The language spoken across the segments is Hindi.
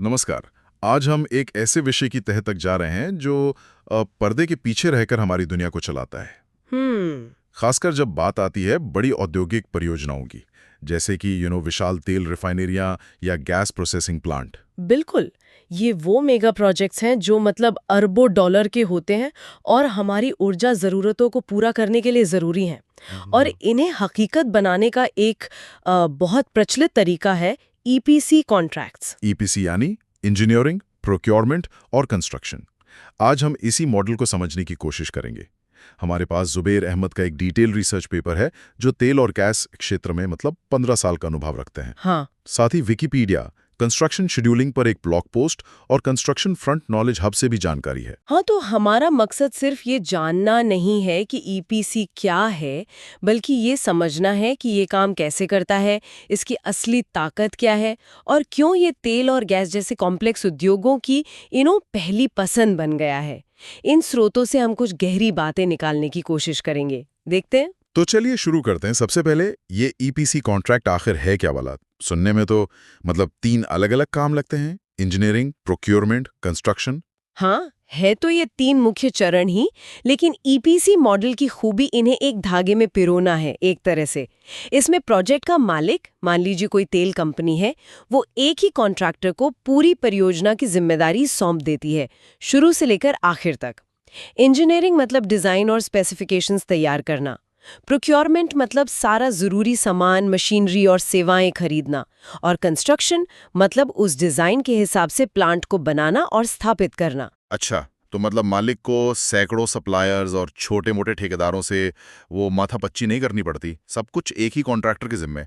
नमस्कार। आज हम एक ऐसे विषय की तह तक जा रहे हैं जो पर्दे के पीछे रहकर हमारी दुनिया को चलाता है। हम्म। खासकर जब बात आती है बड़ी औद्योगिक परियोजनाओं की, जैसे कि विशाल तेल रिफाइनरियां या गैस प्रोसेसिंग प्लांट। बिल्कुल। ये वो मेगा प्रोजेक्ट्स हैं जो मतलब अरबों डॉलर के होते हैं और हमारी ऊर्जा ज़रूरतों को पूरा करने के लिए ज़रूरी हैं। और इन्हें हकीकत बनाने का एक बहुत प्रचलित तरीका है ईपीसी कॉन्ट्रैक्ट्स। ईपीसी यानी इंजीनियरिंग, प्रोक्योरमेंट और कंस्ट्रक्शन। आज हम इसी मॉडल को समझने की कोशिश करेंगे। हमारे पास जुबैर अहमद का एक डिटेल रिसर्च पेपर है जो तेल और गैस क्षेत्र में 15 साल का अनुभव रखते हैं। हाँ। साथ ही विकिपीडिया कंस्ट्रक्शन शेड्यूलिंग पर एक ब्लॉग पोस्ट और कंस्ट्रक्शन फ्रंट नॉलेज हब से भी जानकारी है। हाँ, तो हमारा मकसद सिर्फ ये जानना नहीं है कि ईपीसी क्या है, बल्कि ये समझना है कि ये काम कैसे करता है, इसकी असली ताकत क्या है और क्यों ये तेल और गैस जैसे कॉम्प्लेक्स उद्योगों की पहली पसंद बन गया है। इन स्रोतों से हम कुछ गहरी बातें निकालने की कोशिश करेंगे। देखते हैं। तो चलिए शुरू करते हैं। सबसे पहले ये ईपीसी कॉन्ट्रैक्ट आखिर है क्या वाला? सुनने में तो 3 अलग-अलग काम लगते हैं, इंजीनियरिंग, प्रोक्योरमेंट, कंस्ट्रक्शन। हाँ, है तो ये तीन मुख्य चरण ही, लेकिन ईपीसी मॉडल की खूबी इन्हें एक धागे में पिरोना है एक तरह से। इसमें प्रोजेक्ट का मालिक, मान लीजिए कोई तेल कंपनी है, वो एक ही कॉन्ट्रैक्टर को पूरी परियोजना की जिम्मेदारी सौंप देती है, शुरू से लेकर आखिर तक। इंजीनियरिंग मतलब डिजाइन और स्पेसिफिकेशंस तैयार करना। प्रोक्योरमेंट मतलब सारा जरूरी सामान, मशीनरी और सेवाएं खरीदना। और कंस्ट्रक्शन मतलब उस डिजाइन के हिसाब से प्लांट को बनाना और स्थापित करना। अच्छा, तो मालिक को सैकड़ों सप्लायर्स और छोटे-मोटे ठेकेदारों से वो माथापच्ची नहीं करनी पड़ती, सब कुछ एक ही कॉन्ट्रैक्टर के जिम्मे।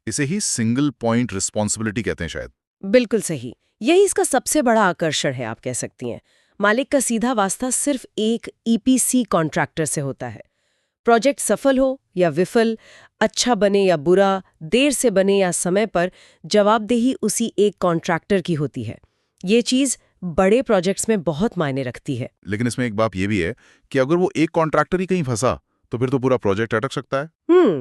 इसे ही सिंगल पॉइंट रिस्पॉन्सिबिलिटी कहते हैं शायद। बिल्कुल सही। यही इसका सबसे बड़ा आकर्षण है, आप कह सकती हैं। मालिक का सीधा वास्ता सिर्फ एक ईपीसी कॉन्ट्रैक्टर से होता है। प्रोजेक्ट सफल हो या विफल, अच्छा बने या बुरा, देर से बने या समय पर, जवाबदेही उसी एक कॉन्ट्रैक्टर की होती है। ये चीज बड़े प्रोजेक्ट्स में बहुत मायने रखती है। लेकिन इसमें एक बात ये भी है कि अगर वो एक कॉन्ट्रैक्टर ही कहीं फंसा, तो फिर तो पूरा प्रोजेक्ट अटक सकता है।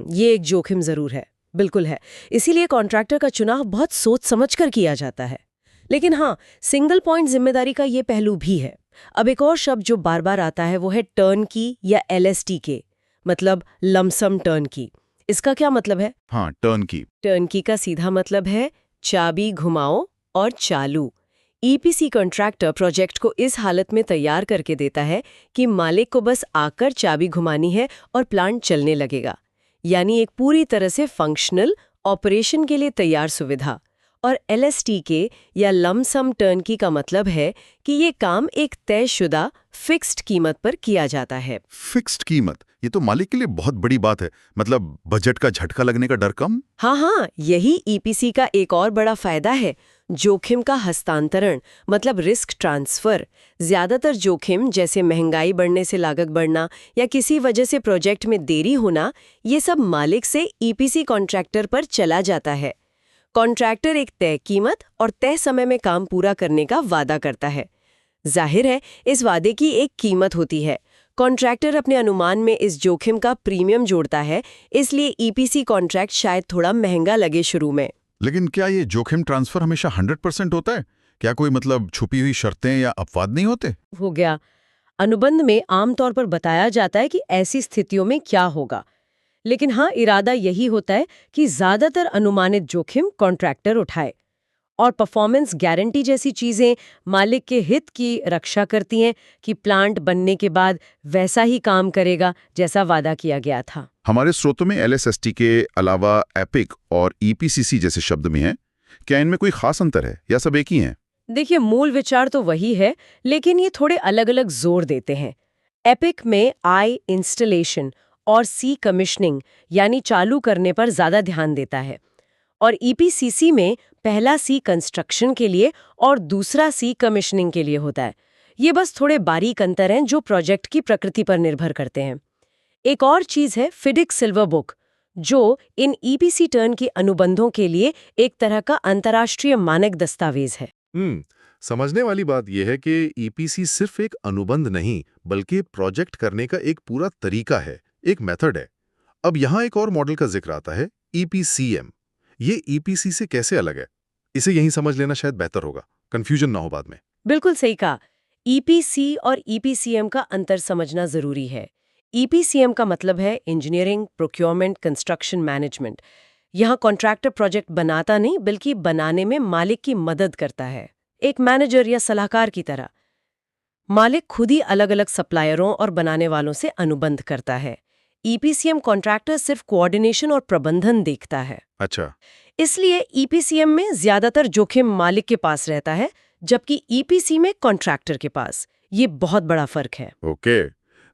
ये एक जोखिम जरूर है। बिल्कुल है। इसीलिए कॉन्ट्रैक्टर का चुनाव बहुत सोच समझकर किया जाता है। लेकिन हाँ, सिंगल पॉइंट जिम्मेदारी का ये पहलू भी है। अब एक और शब्द जो बार बार आता है वो है टर्न की या एलएसटी के, मतलब लमसम टर्न की। इसका क्या मतलब है? हाँ, टर्न की। टर्न की का सीधा मतलब है चाबी घुमाओ और चालू। ईपीसी कॉन्ट्रैक्टर प्रोजेक्ट को इस हालत में तैयार करके देता है कि मालिक को बस आकर चाबी घुमानी है और प्लांट चलने लगेगा। यानी एक पूरी तरह से फंक्शनल ऑपरेशन के लिए तैयार सुविधा। और एलएसटीके या लमसम टर्न की का मतलब है कि ये काम एक तयशुदा फिक्स्ड कीमत पर किया जाता है। फिक्स्ड कीमत, ये तो मालिक के लिए बहुत बड़ी बात है। बजट का झटका लगने का डर कम। हाँ, यही ईपीसी का एक और बड़ा फायदा है। जोखिम का हस्तांतरण, मतलब रिस्क ट्रांसफर। ज्यादातर जोखिम जैसे महंगाई बढ़ने से लागत बढ़ना या किसी वजह से प्रोजेक्ट में देरी होना, ये सब मालिक से ईपीसी कॉन्ट्रैक्टर पर चला जाता है। कॉन्ट्रैक्टर एक तय कीमत और तय समय में काम पूरा करने का वादा करता है। जाहिर है, इस वादे की एक कीमत होती है। कॉन्ट्रैक्टर अपने अनुमान में इस जोखिम का प्रीमियम जोड़ता है, इसलिए ईपीसी कॉन्ट्रैक्ट शायद थोड़ा महंगा लगे शुरू में। लेकिन क्या ये जोखिम ट्रांसफर हमेशा 100% होता है? क्या कोई छुपी हुई शर्तें या अपवाद नहीं होते? हो गया। अनुबंध में आमतौर पर बताया जाता है कि ऐसी स्थितियों में क्या होगा। लेकिन हाँ, इरादा यही होता है कि ज्यादातर अनुमानित जोखिम कॉन्ट्रैक्टर उठाए। और परफॉर्मेंस गारंटी जैसी चीजें मालिक के हित की रक्षा करती हैं कि प्लांट बनने के बाद वैसा ही काम करेगा जैसा वादा किया गया था। हमारे स्रोतों में एलएसएसटी के अलावा एपिक और ईपीसीसी जैसे शब्द भी हैं। क्या इनमें कोई खास अंतर है या सब एक ही हैं? देखिए, मूल विचार तो वही है, लेकिन ये थोड़े अलग अलग जोर देते हैं। एपिक में आई इंस्टॉलेशन और सी कमीशनिंग यानी चालू करने पर ज्यादा ध्यान देता है। और ईपीसीसी में पहला सी कंस्ट्रक्शन के लिए और दूसरा सी कमीशनिंग के लिए होता है। ये बस थोड़े बारीक अंतर हैं जो प्रोजेक्ट की प्रकृति पर निर्भर करते हैं। एक और चीज है फिडिक सिल्वर बुक, जो इन ईपीसी टर्न के अनुबंधों के लिए एक तरह का अंतर्राष्ट्रीय मानक दस्तावेज है। समझने वाली बात यह है कि ईपीसी सिर्फ एक अनुबंध नहीं, बल्कि प्रोजेक्ट करने का एक पूरा तरीका है, एक मेथड है। अब यहाँ एक और मॉडल का जिक्र आता है, ईपीसीएम। ये ईपीसी से कैसे अलग है? इसे यहीं समझ लेना शायद बेहतर होगा। कंफ्यूजन ना हो बाद में। बिल्कुल सही कहा। ईपीसी और ईपीसीएम का अंतर समझना जरूरी है। ईपीसीएम का मतलब है इंजीनियरिंग, प्रोक्योरमेंट, कंस्ट्रक्शन मैनेजमेंट। यहाँ कॉन्ट्रैक्टर प्रोजेक्ट बनाता नहीं बल्कि बनाने में मालिक की मदद करता है, एक मैनेजर या सलाहकार की तरह। मालिक खुद ही अलग अलग सप्लायरों और बनाने वालों से अनुबंध करता है। ईपीसीएम कॉन्ट्रैक्टर सिर्फ कोऑर्डिनेशन और प्रबंधन देखता है। अच्छा, इसलिए ईपीसीएम में ज्यादातर जोखिम मालिक के पास रहता है, जबकि ईपीसी में कॉन्ट्रैक्टर के पास। ये बहुत बड़ा फर्क है। ओके।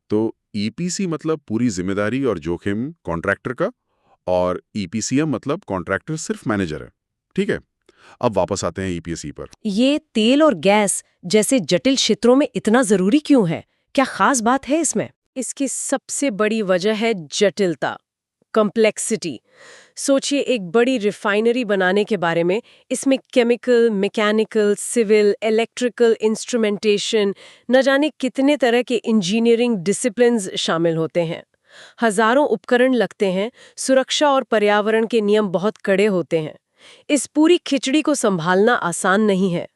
तो ईपीसी मतलब पूरी जिम्मेदारी और जोखिम कॉन्ट्रैक्टर का, और ईपीसीएम मतलब कॉन्ट्रैक्टर सिर्फ मैनेजर है। ठीक है, अब वापस आते हैं ईपीसी पर। ये तेल और गैस जैसे जटिल क्षेत्रों में इतना जरूरी क्यों है? क्या खास बात है इसमें? इसकी सबसे बड़ी वजह है जटिलता, कॉम्प्लेक्सिटी। सोचिए एक बड़ी रिफाइनरी बनाने के बारे में। इसमें chemical, mechanical, civil, electrical, instrumentation, न जाने कितने तरह के इंजीनियरिंग डिसिप्लिन्स शामिल होते हैं। हजारों उपकरण लगते हैं, सुरक्षा और पर्यावरण के नियम बहुत कड़े होते हैं। इस पूरी खिचड़ी को संभालना आसान नहीं है।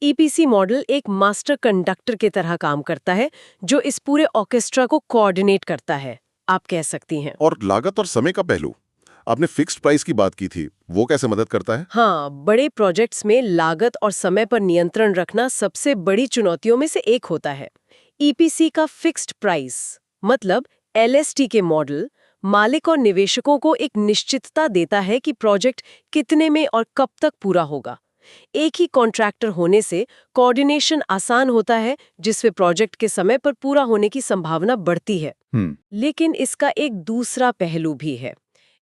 ईपीसी मॉडल एक मास्टर कंडक्टर की तरह काम करता है, जो इस पूरे ऑर्केस्ट्रा को कोऑर्डिनेट करता है, आप कह सकती हैं। और लागत और समय का पहलू, आपने फिक्स्ड प्राइस की बात की थी, वो कैसे मदद करता है? हाँ, बड़े प्रोजेक्ट्स में लागत और समय पर नियंत्रण रखना सबसे बड़ी चुनौतियों में से एक होता है। ईपीसी का फिक्स्ड प्राइस मतलब एलएसटी के मॉडल मालिक और निवेशकों को एक निश्चितता देता है कि प्रोजेक्ट कितने में और कब तक पूरा होगा। एक ही कॉन्ट्रैक्टर होने से कोऑर्डिनेशन आसान होता है, जिससे प्रोजेक्ट के समय पर पूरा होने की संभावना बढ़ती है। लेकिन इसका एक दूसरा पहलू भी है।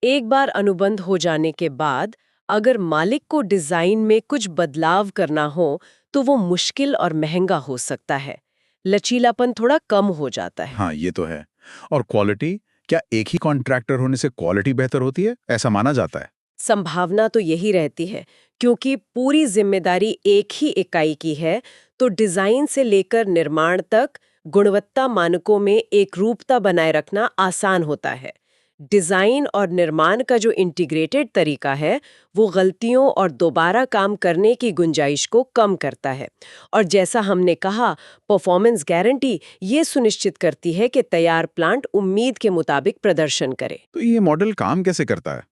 एक बार अनुबंध हो जाने के बाद अगर मालिक को डिजाइन में कुछ बदलाव करना हो तो वो मुश्किल और महंगा हो सकता है। लचीलापन थोड़ा कम हो जाता है। हाँ, ये तो है। और क्वालिटी, क्या एक ही कॉन्ट्रैक्टर होने से क्वालिटी बेहतर होती है? ऐसा माना जाता है। संभावना तो यही रहती है, क्योंकि पूरी जिम्मेदारी एक ही इकाई की है, तो डिजाइन से लेकर निर्माण तक गुणवत्ता मानकों में एकरूपता बनाए रखना आसान होता है। डिजाइन और निर्माण का जो इंटीग्रेटेड तरीका है, वो गलतियों और दोबारा काम करने की गुंजाइश को कम करता है। और जैसा हमने कहा, परफॉर्मेंस गारंटी ये सुनिश्चित करती है कि तैयार प्लांट उम्मीद के मुताबिक प्रदर्शन करे। तो ये मॉडल काम कैसे करता है?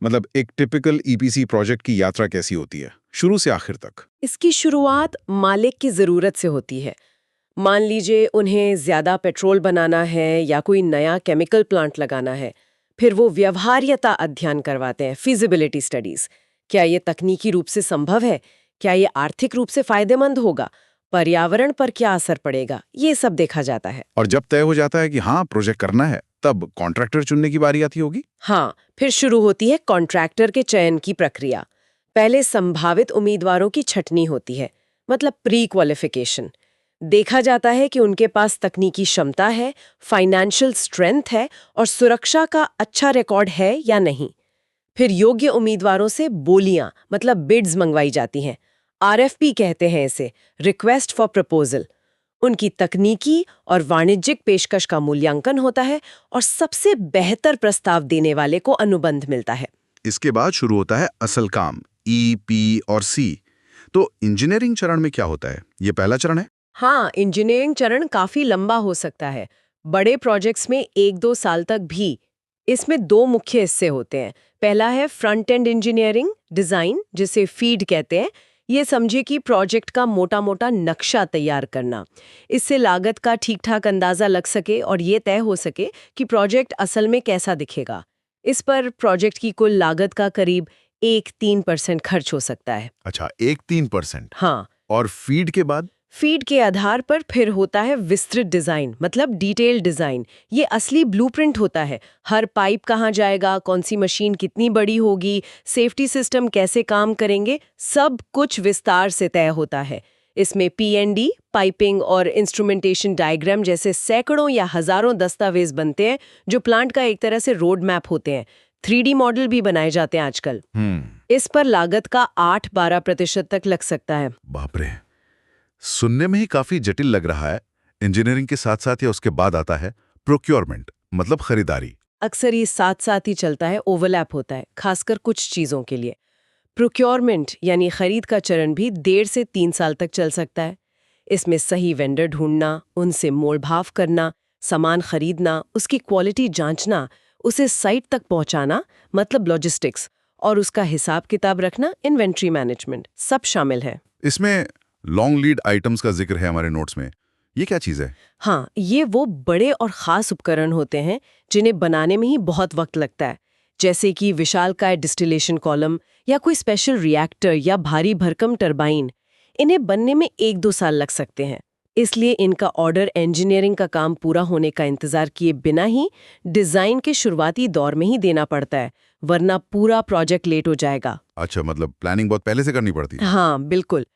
मतलब एक टिपिकल ईपीसी प्रोजेक्ट की यात्रा कैसी होती है, शुरू से आखिर तक? इसकी शुरुआत मालिक की जरूरत से होती है। मान लीजिए उन्हें ज्यादा पेट्रोल बनाना है या कोई नया केमिकल प्लांट लगाना है। फिर वो व्यवहार्यता अध्ययन करवाते हैं, फिजिबिलिटी स्टडीज। क्या ये तकनीकी रूप से संभव है? क्या ये आर्थिक रूप से फायदेमंद होगा? पर्यावरण पर क्या असर पड़ेगा? ये सब देखा जाता है। और जब तय हो जाता है कि हाँ, प्रोजेक्ट करना है, तब कॉन्ट्रैक्टर चुनने की बारी आती होगी? हाँ, फिर शुरू होती है कॉन्ट्रैक्टर के चयन की प्रक्रिया। पहले संभावित उम्मीदवारों की छटनी होती है, मतलब प्री क्वालिफिकेशन। देखा जाता है कि उनके पास तकनीकी क्षमता है, फाइनेंशियल स्ट्रेंथ है और सुरक्षा का अच्छा रिकॉर्ड है या नहीं। फिर योग्य उम्मीदवारों से बोलियां मतलब बिड्स मंगवाई जाती हैं। आरएफपी कहते हैं इसे, रिक्वेस्ट फॉर प्रपोजल। उनकी तकनीकी और वाणिज्यिक पेशकश का मूल्यांकन होता है और सबसे बेहतर प्रस्ताव देने वाले को अनुबंध मिलता है। इसके बाद शुरू होता है असल काम, ई, पी और सी। तो इंजीनियरिंग चरण में क्या होता है? ये पहला चरण है। हाँ, इंजीनियरिंग चरण काफी लंबा हो सकता है, बड़े प्रोजेक्ट्स में 1-2 साल तक भी। इसमें 2 मुख्य हिस्से होते हैं। पहला है फ्रंट एंड इंजीनियरिंग डिजाइन, जिसे फीड कहते हैं। ये समझिए कि प्रोजेक्ट का मोटा-मोटा नक्शा तैयार करना। इससे लागत का ठीक-ठाक अंदाजा लग सके और ये तय हो सके कि प्रोजेक्ट असल में कैसा दिखेगा। इस पर प्रोजेक्ट की कुल लागत का करीब 1-3% खर्च हो सकता है। अच्छा, 1-3%। हाँ। और फीड के बाद? फीड के आधार पर फिर होता है विस्तृत डिजाइन, मतलब डिटेल डिजाइन। ये असली ब्लूप्रिंट होता है। हर पाइप कहाँ जाएगा, कौन सी मशीन कितनी बड़ी होगी, सेफ्टी सिस्टम कैसे काम करेंगे, सब कुछ विस्तार से तय होता है। इसमें पीएनडी, पाइपिंग और इंस्ट्रूमेंटेशन डायग्राम जैसे सैकड़ों या हजारों दस्तावेज बनते हैं, जो प्लांट का एक तरह से रोड मैप होते हैं। 3D मॉडल भी बनाए जाते हैं आजकल। इस पर लागत का 8-12% तक लग सकता है। बाप रे, सुनने में ही काफी जटिल लग रहा है। इंजीनियरिंग के साथ साथ या उसके बाद आता है प्रोक्योरमेंट, मतलब खरीदारी। अक्सर ये साथ साथ ही चलता है, ओवरलैप होता है, खासकर कुछ चीजों के लिए। प्रोक्योरमेंट यानी खरीद का चरण भी 1.5 से 3 साल तक चल सकता है। इसमें सही वेंडर ढूंढना, उनसे मोल भाव करना, सामान खरीदना, उसकी क्वालिटी जांचना, उसे साइट तक पहुंचाना मतलब लॉजिस्टिक्स, और उसका हिसाब किताब रखना इन्वेंट्री मैनेजमेंट, सब शामिल है। इसमें लॉन्ग लीड आइटम्स का जिक्र है हमारे नोट्स में। ये क्या चीज़ है? हाँ, ये वो बड़े और ख़ास उपकरण होते हैं जिन्हें बनाने में ही बहुत वक्त लगता है, जैसे कि विशालकाय डिस्टिलेशन कॉलम या कोई स्पेशल रिएक्टर या भारी भरकम टरबाइन। इन्हें बनने में 1-2 साल लग सकते हैं। इसलिए इनका ऑर्डर इंजीनियरिंग का काम पूरा होने का इंतजार किए बिना ही डिज़ाइन के शुरुआती दौर में ही देना पड़ता है, वरना पूरा प्रोजेक्ट लेट हो जाएगा। अच्छा, मतलब प्लानिंग बहुत पहले से करनी पड़ती है। हाँ, बिल्कुल।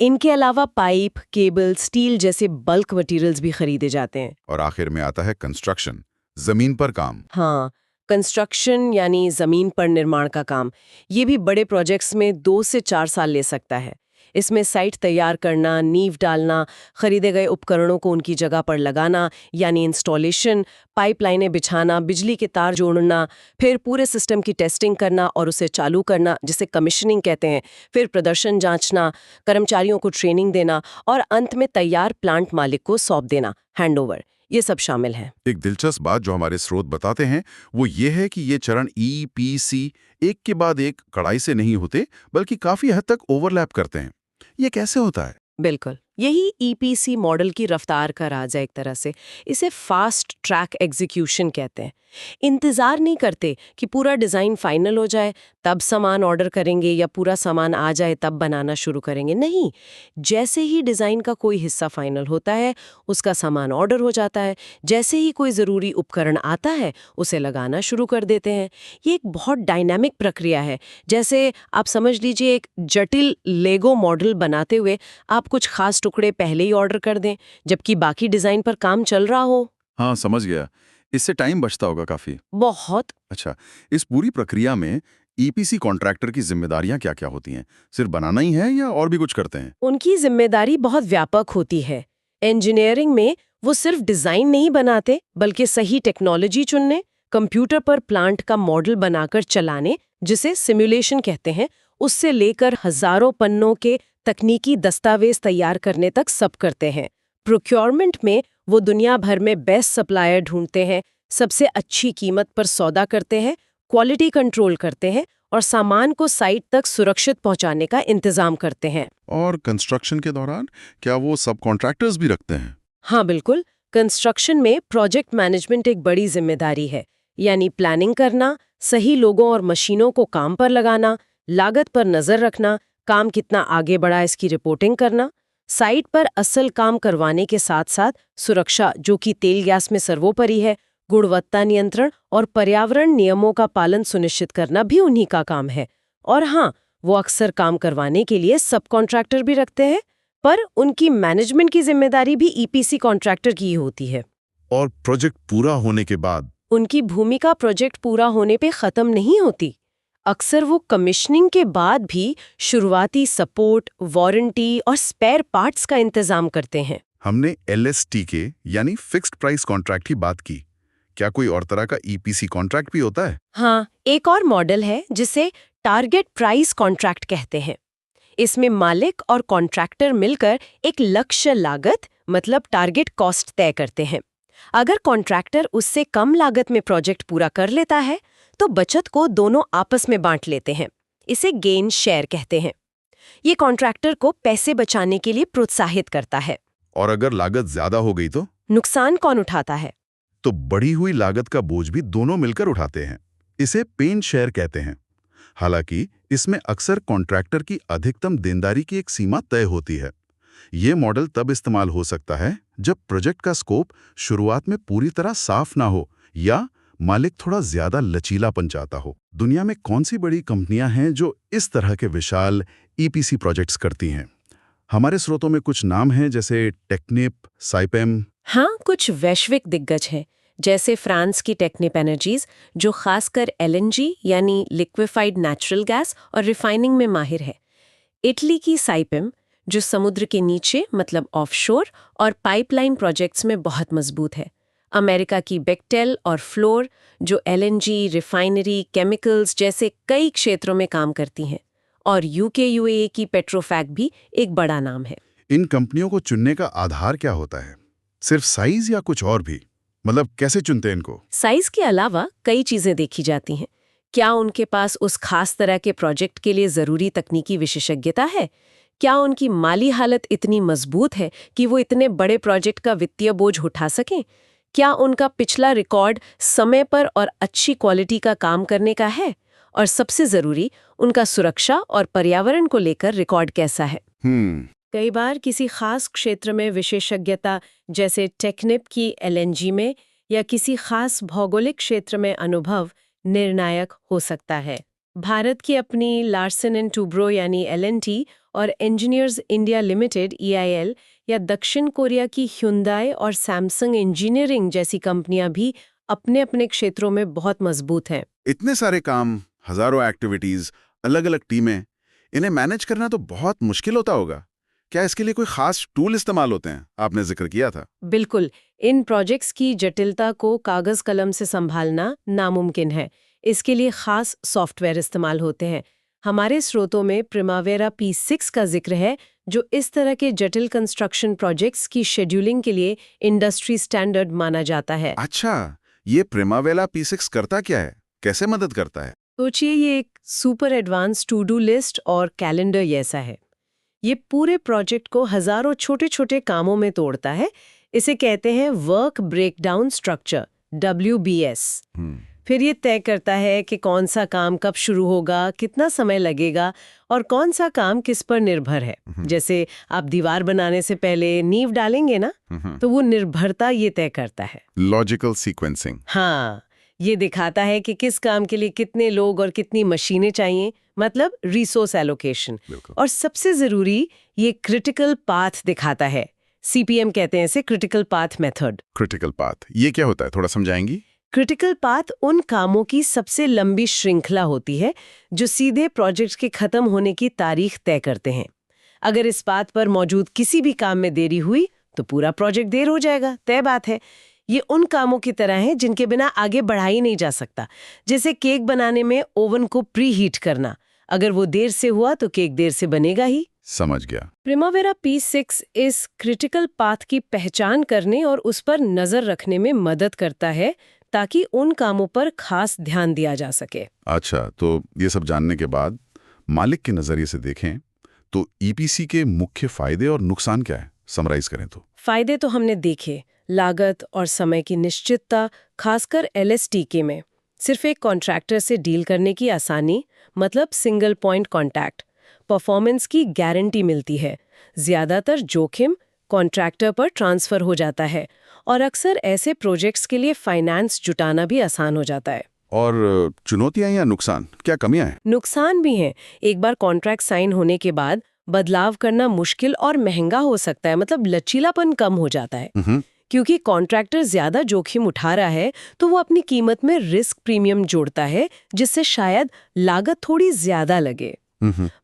इनके अलावा पाइप, केबल, स्टील जैसे बल्क मटेरियल्स भी खरीदे जाते हैं। और आखिर में आता है कंस्ट्रक्शन, जमीन पर काम। हाँ, कंस्ट्रक्शन यानी जमीन पर निर्माण का काम। ये भी बड़े प्रोजेक्ट्स में 2 से 4 साल ले सकता है। इसमें साइट तैयार करना, नींव डालना, खरीदे गए उपकरणों को उनकी जगह पर लगाना यानी इंस्टॉलेशन, पाइपलाइनें बिछाना, बिजली के तार जोड़ना, फिर पूरे सिस्टम की टेस्टिंग करना और उसे चालू करना जिसे कमीशनिंग कहते हैं, फिर प्रदर्शन जांचना, कर्मचारियों को ट्रेनिंग देना और अंत में तैयार प्लांट मालिक को सौंप देना, हैंडओवर। ये सब शामिल है। एक दिलचस्प बात जो हमारे स्रोत बताते हैं वो ये है कि ये चरण EPC एक के बाद एक कड़ाई से नहीं होते, बल्कि काफी हद तक ओवरलैप करते हैं। ये कैसे होता है? बिल्कुल, यही EPC मॉडल की रफ्तार का राज है एक तरह से। इसे फास्ट ट्रैक एग्जीक्यूशन कहते हैं। इंतजार नहीं करते कि पूरा डिज़ाइन फाइनल हो जाए तब सामान ऑर्डर करेंगे या पूरा सामान आ जाए तब बनाना शुरू करेंगे। नहीं, जैसे ही डिज़ाइन का कोई हिस्सा फाइनल होता है उसका सामान ऑर्डर हो जाता है। जैसे ही कोई ज़रूरी उपकरण आता है उसे लगाना शुरू कर देते हैं। ये एक बहुत डायनामिक प्रक्रिया है। जैसे आप समझ लीजिए एक जटिल लेगो मॉडल बनाते हुए आप कुछ खास टुकड़े पहले ही ऑर्डर कर दें जबकि बाकी डिज़ाइन पर काम चल रहा हो। हाँ, समझ गया। इससे टाइम बचता होगा काफी। बहुत। अच्छा, इस पूरी प्रक्रिया में EPC कॉन्ट्रैक्टर की जिम्मेदारियां क्या-क्या होती हैं? सिर्फ बनाना ही है या और भी कुछ करते हैं? उनकी जिम्मेदारी बहुत व्यापक होती है। इंजीनियरिंग में वो सिर्फ डिजाइन नहीं बनाते बल्कि सही टेक्नोलॉजी चुनने, कंप्यूटर पर प्लांट का मॉडल बनाकर चलाने, जिसे सिमुलेशन कहते हैं, उससे लेकर हजारों पन्नों के तकनीकी दस्तावेज तैयार करने तक सब करते हैं। प्रोक्योरमेंट में वो दुनिया भर में बेस्ट सप्लायर ढूंढते हैं, सबसे अच्छी कीमत पर सौदा करते हैं, क्वालिटी कंट्रोल करते हैं और सामान को साइट तक सुरक्षित पहुंचाने का इंतजाम करते हैं। और कंस्ट्रक्शन के दौरान क्या वो सब कॉन्ट्रैक्टर्स भी रखते हैं? हाँ, बिल्कुल। कंस्ट्रक्शन में प्रोजेक्ट मैनेजमेंट एक बड़ी जिम्मेदारी है, यानी प्लानिंग करना, सही लोगों और मशीनों को काम पर लगाना, लागत पर नजर रखना, काम कितना आगे बढ़ा इसकी रिपोर्टिंग करना, साइट पर असल काम करवाने के साथ साथ सुरक्षा, जो कि तेल गैस में सर्वोपरि है, गुणवत्ता नियंत्रण और पर्यावरण नियमों का पालन सुनिश्चित करना भी उन्हीं का काम है। और हाँ, वो अक्सर काम करवाने के लिए सब कॉन्ट्रैक्टर भी रखते हैं, पर उनकी मैनेजमेंट की जिम्मेदारी भी EPC कॉन्ट्रैक्टर की ही होती है। और प्रोजेक्ट पूरा होने के बाद उनकी भूमिका प्रोजेक्ट पूरा होने पे खत्म नहीं होती। अक्सर वो कमिश्निंग के बाद भी शुरुआती सपोर्ट, वारंटी और स्पेयर पार्ट्स का इंतजाम करते हैं। हमने LSTK यानी फिक्स्ड प्राइस कॉन्ट्रैक्ट की बात की। क्या कोई और तरह का EPC कॉन्ट्रैक्ट भी होता है? हाँ, एक और मॉडल है जिसे टारगेट प्राइस कॉन्ट्रैक्ट कहते हैं। इसमें मालिक और कॉन्ट्रैक्टर मिलकर एक लक्ष्य लागत मतलब टारगेट कॉस्ट तय करते हैं। अगर कॉन्ट्रैक्टर उससे कम लागत में प्रोजेक्ट पूरा कर लेता है तो बचत को दोनों आपस में बांट लेते हैं। इसे गेन शेयर कहते हैं। ये कॉन्ट्रैक्टर को पैसे बचाने के लिए प्रोत्साहित करता है। और अगर लागत ज्यादा हो गई तो नुकसान कौन उठाता है? तो बढ़ी हुई लागत का बोझ भी दोनों मिलकर उठाते हैं। इसे पेन शेयर कहते हैं। हालांकि इसमें अक्सर कॉन्ट्रैक्टर की अधिकतम देनदारी की एक सीमा तय होती है। ये मॉडल तब इस्तेमाल हो सकता है जब प्रोजेक्ट का स्कोप शुरुआत में पूरी तरह साफ ना हो या मालिक थोड़ा ज्यादा लचीलापन चाहता हो। दुनिया में कौन सी बड़ी कंपनियां हैं जो इस तरह के विशाल EPC प्रोजेक्ट्स करती हैं? हमारे स्रोतों में कुछ नाम हैं जैसे टेक्निप, साइपेम। हाँ, कुछ वैश्विक दिग्गज हैं, जैसे फ्रांस की टेक्निप एनर्जीज जो खासकर LNG यानी लिक्विफाइड नेचुरल गैस और रिफाइनिंग में माहिर है। इटली की साइपेम जो समुद्र के नीचे मतलब ऑफशोर और पाइपलाइन प्रोजेक्ट्स में बहुत मजबूत है। अमेरिका की बेक्टेल और फ्लोर जो LNG, रिफाइनरी, केमिकल्स जैसे कई क्षेत्रों में काम करती हैं। और यूके की पेट्रोफैक भी एक बड़ा नाम है। इन कंपनियों को चुनने का आधार क्या होता है? सिर्फ साइज या कुछ और भी? मतलब कैसे चुनते हैं इनको? साइज के अलावा कई चीजें देखी जाती हैं। क्या उनके पास उस खास तरह के प्रोजेक्ट के लिए जरूरी तकनीकी विशेषज्ञता है? क्या उनकी माली हालत इतनी मजबूत है कि वो इतने बड़े प्रोजेक्ट का वित्तीय बोझ उठा सकें? क्या उनका पिछला रिकॉर्ड समय पर और अच्छी क्वालिटी का काम करने का है? और सबसे जरूरी, उनका सुरक्षा और पर्यावरण को लेकर रिकॉर्ड कैसा है? कई बार किसी खास क्षेत्र में विशेषज्ञता, जैसे टेक्निप की एलएनजी में, या किसी खास भौगोलिक क्षेत्र में अनुभव निर्णायक हो सकता है। भारत की अपनी लार्सन एंड टूब्रो यानी एलएनटी और इंजीनियर्स इंडिया लिमिटेड EIL, या दक्षिण कोरिया की Hyundai और सैमसंग इंजीनियरिंग जैसी कंपनियां भी अपने अपने क्षेत्रों में बहुत मजबूत हैं। इतने सारे काम, हजारों एक्टिविटीज, अलग-अलग टीमें, इन्हें मैनेज करना तो बहुत मुश्किल होता होगा। क्या इसके लिए कोई खास टूल इस्तेमाल होते हैं? आपने जिक्र किया था। बिल्कुल, इन प्रोजेक्ट्स की जटिलता को कागज कलम से संभालना नामुमकिन है। इसके लिए खास सॉफ्टवेयर इस्तेमाल होते हैं। हमारे स्रोतों में Primavera P6 का जिक्र है, जो इस तरह के जटिल कंस्ट्रक्शन प्रोजेक्ट्स की शेड्यूलिंग के लिए इंडस्ट्री स्टैंडर्ड माना जाता है। अच्छा, ये Primavera P6 करता क्या है? कैसे मदद करता है? सोचिए, ये एक super advance to do list और कैलेंडर जैसा है। ये पूरे प्रोजेक्ट को हजारों छोटे छोटे कामों में तोड़ता है। इसे कहते हैं वर्क ब्रेकडाउन स्ट्रक्चर, WBS। फिर ये तय करता है कि कौन सा काम कब शुरू होगा, कितना समय लगेगा और कौन सा काम किस पर निर्भर है। जैसे आप दीवार बनाने से पहले नींव डालेंगे ना, तो वो निर्भरता ये तय करता है। Logical sequencing. हाँ, ये दिखाता है कि किस काम के लिए कितने लोग और कितनी मशीनें चाहिए, मतलब रिसोर्स एलोकेशन। और सबसे जरूरी, ये क्रिटिकल पाथ दिखाता है। CPM कहते हैं इसे, critical path method. Critical path, ये क्या होता है? थोड़ा समझाएंगी? क्रिटिकल पाथ उन कामों की सबसे लंबी श्रृंखला होती है जो सीधे प्रोजेक्ट के खत्म होने की तारीख तय करते हैं। अगर इस पाथ पर मौजूद किसी भी काम में देरी हुई तो पूरा प्रोजेक्ट देर हो जाएगा, तय बात है। ये उन कामों की तरह है जिनके बिना आगे बढ़ा ही नहीं जा सकता। जैसे केक बनाने में ओवन को प्री हीट करना, अगर वो देर से हुआ तो केक देर से बनेगा ही। समझ गया। Primavera P6 इस क्रिटिकल पाथ की पहचान करने और उस पर नजर रखने में मदद करता है, ताकि उन कामों पर खास ध्यान दिया जा सके। अच्छा, तो ये सब जानने के बाद मालिक के नजरिए से देखें तो EPC के मुख्य फायदे और नुकसान क्या है? समराइज करें तो। फायदे तो हमने देखे, लागत और समय की निश्चितता, खासकर LSTK में। सिर्फ एक कॉन्ट्रैक्टर से डील करने की आसानी, मतलब सिंगल पॉइंट कॉन्टैक्ट। परफॉर्मेंस की गारंटी मिलती है। ज्यादातर जोखिम कॉन्ट्रैक्टर पर ट्रांसफर हो जाता है और अक्सर ऐसे प्रोजेक्ट्स के लिए फाइनेंस जुटाना भी आसान हो जाता है। और चुनौतियां या नुकसान, क्या कमियां हैं? नुकसान भी हैं। एक बार कॉन्ट्रैक्ट साइन होने के बाद बदलाव करना मुश्किल और महंगा हो सकता है, मतलब लचीलापन कम हो जाता है। क्योंकि कॉन्ट्रैक्टर ज्यादा जोखिम उठा रहा है तो वो अपनी कीमत में रिस्क प्रीमियम जोड़ता है, जिससे शायद लागत थोड़ी ज्यादा लगे।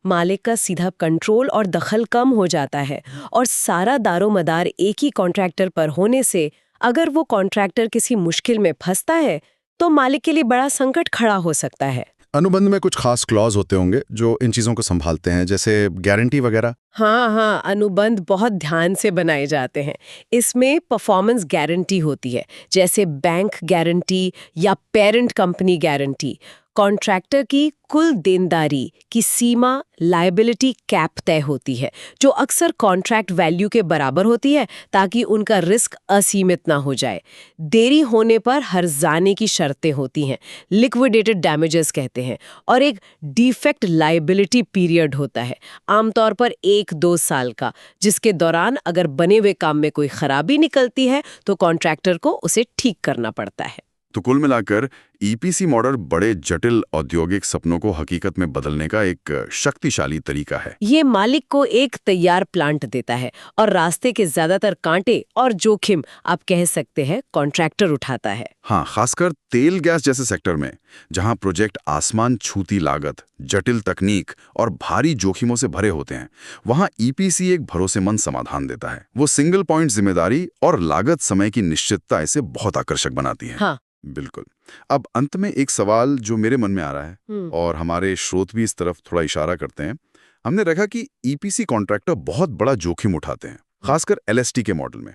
मालिक का सीधा कंट्रोल और दखल कम हो जाता है और सारा दारोमदार एक ही कॉन्ट्रैक्टर पर होने से अगर वो कॉन्ट्रैक्टर किसी मुश्किल में फंसता है तो मालिक के लिए बड़ा संकट खड़ा हो सकता है। अनुबंध में कुछ खास क्लॉज होते होंगे जो इन चीजों को संभालते हैं, जैसे गारंटी वगैरह। हाँ, अनुबंध बहुत ध्यान से बनाए जाते हैं। इसमें परफॉर्मेंस गारंटी होती है, जैसे बैंक गारंटी या पेरेंट कंपनी गारंटी। कॉन्ट्रैक्टर की कुल देनदारी की सीमा, लायबिलिटी कैप तय होती है, जो अक्सर कॉन्ट्रैक्ट वैल्यू के बराबर होती है, ताकि उनका रिस्क असीमित ना हो जाए। देरी होने पर हर्जाने की शर्तें होती हैं, लिक्विडेटेड डैमेजेस कहते हैं, और एक डिफेक्ट लायबिलिटी पीरियड होता है, आमतौर पर 1-2 साल का, जिसके दौरान अगर बने हुए काम में कोई खराबी निकलती है तो कॉन्ट्रैक्टर को उसे ठीक करना पड़ता है। तो कुल मिलाकर EPC मॉडल बड़े जटिल औद्योगिक सपनों को हकीकत में बदलने का एक शक्तिशाली तरीका है। ये मालिक को एक तैयार प्लांट देता है और रास्ते के ज्यादातर कांटे और जोखिम, आप कह सकते हैं, कॉन्ट्रैक्टर उठाता है। हाँ, खासकर तेल गैस जैसे सेक्टर में, जहां प्रोजेक्ट आसमान छूती लागत, जटिल तकनीक और भारी जोखिमों से भरे होते हैं, वहां EPC एक भरोसेमंद समाधान देता है। वो सिंगल पॉइंट जिम्मेदारी और लागत समय की निश्चितता इसे बहुत आकर्षक बनाती है। हाँ, बिल्कुल। अब अंत में एक सवाल जो मेरे मन में आ रहा है और हमारे स्रोत भी इस तरफ थोड़ा इशारा करते हैं। हमने देखा कि ईपीसी कॉन्ट्रैक्टर बहुत बड़ा जोखिम उठाते हैं, खासकर एलएसटी के मॉडल में।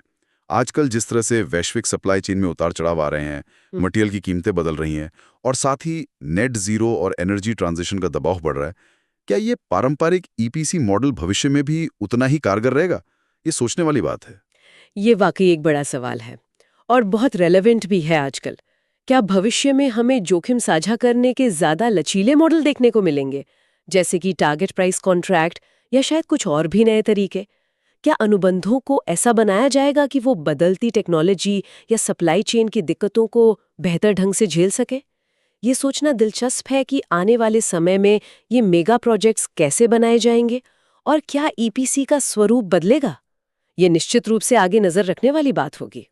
आजकल जिस तरह से वैश्विक सप्लाई चेन में उतार चढ़ाव आ रहे हैं, मटेरियल की कीमतें बदल रही हैं और साथ ही नेट जीरो और एनर्जी ट्रांजिशन का दबाव बढ़ रहा है, क्या ये पारंपरिक ईपीसी मॉडल भविष्य में भी उतना ही कारगर रहेगा? ये सोचने वाली बात है। ये वाकई एक बड़ा सवाल है और बहुत रेलेवेंट भी है आजकल। क्या भविष्य में हमें जोखिम साझा करने के ज्यादा लचीले मॉडल देखने को मिलेंगे, जैसे कि टारगेट प्राइस कॉन्ट्रैक्ट या शायद कुछ और भी नए तरीके? क्या अनुबंधों को ऐसा बनाया जाएगा कि वो बदलती टेक्नोलॉजी या सप्लाई चेन की दिक्कतों को बेहतर ढंग से झेल सके? ये सोचना दिलचस्प है कि आने वाले समय में ये मेगा प्रोजेक्ट्स कैसे बनाए जाएंगे और क्या ईपीसी का स्वरूप बदलेगा? ये निश्चित रूप से आगे नजर रखने वाली बात होगी।